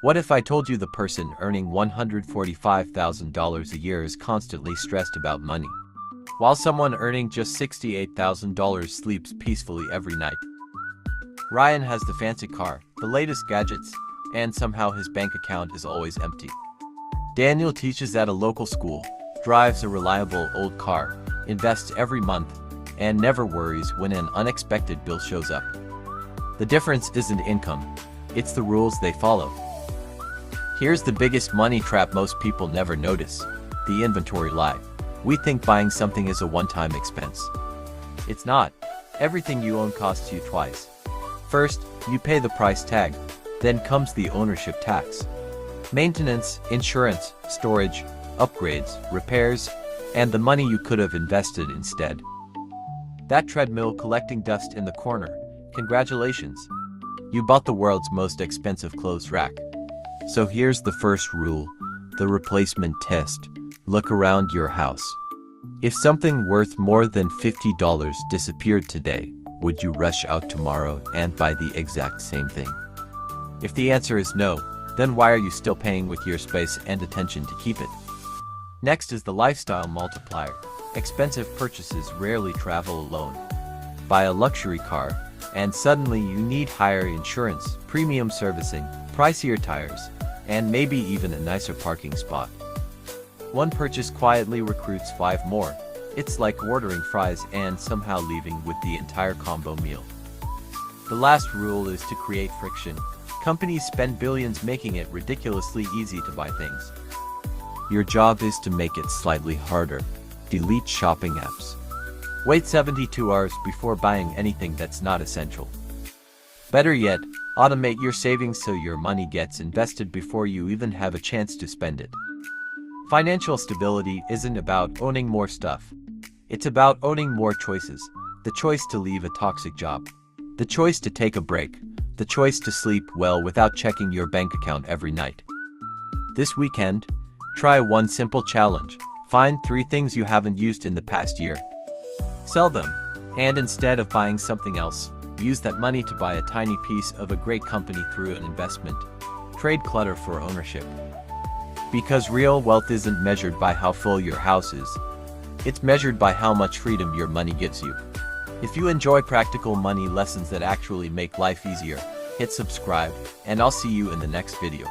What if I told you the person earning $145,000 a year is constantly stressed about money, while someone earning just $68,000 sleeps peacefully every night? Ryan has the fancy car, the latest gadgets, and somehow his bank account is always empty. Daniel teaches at a local school, drives a reliable old car, invests every month, and never worries when an unexpected bill shows up. The difference isn't income, it's the rules they follow. Here's the biggest money trap most people never notice: the inventory lie. We think buying something is a one-time expense. It's not. Everything you own costs you twice. First, you pay the price tag, then comes the ownership tax. Maintenance, insurance, storage, upgrades, repairs, and the money you could have invested instead. That treadmill collecting dust in the corner, congratulations. You bought the world's most expensive clothes rack. So here's the first rule, the replacement test. Look around your house. If something worth more than $50 disappeared today, would you rush out tomorrow and buy the exact same thing? If the answer is no, then why are you still paying with your space and attention to keep it? Next is the lifestyle multiplier. Expensive purchases rarely travel alone. Buy a luxury car, and suddenly you need higher insurance, premium servicing, pricier tires, and maybe even a nicer parking spot. One purchase quietly recruits 5 more. It's like ordering fries and somehow leaving with the entire combo meal. The last rule is to create friction. Companies spend billions making it ridiculously easy to buy things. Your job is to make it slightly harder. Delete shopping apps. Wait 72 hours before buying anything that's not essential. Better yet, automate your savings so your money gets invested before you even have a chance to spend it. Financial stability isn't about owning more stuff. It's about owning more choices. The choice to leave a toxic job. The choice to take a break. The choice to sleep well without checking your bank account every night. This weekend, try one simple challenge. Find 3 things you haven't used in the past year. Sell them, and instead of buying something else, use that money to buy a tiny piece of a great company through an investment. Trade clutter for ownership. Because real wealth isn't measured by how full your house is. It's measured by how much freedom your money gives you. If you enjoy practical money lessons that actually make life easier, hit subscribe, and I'll see you in the next video.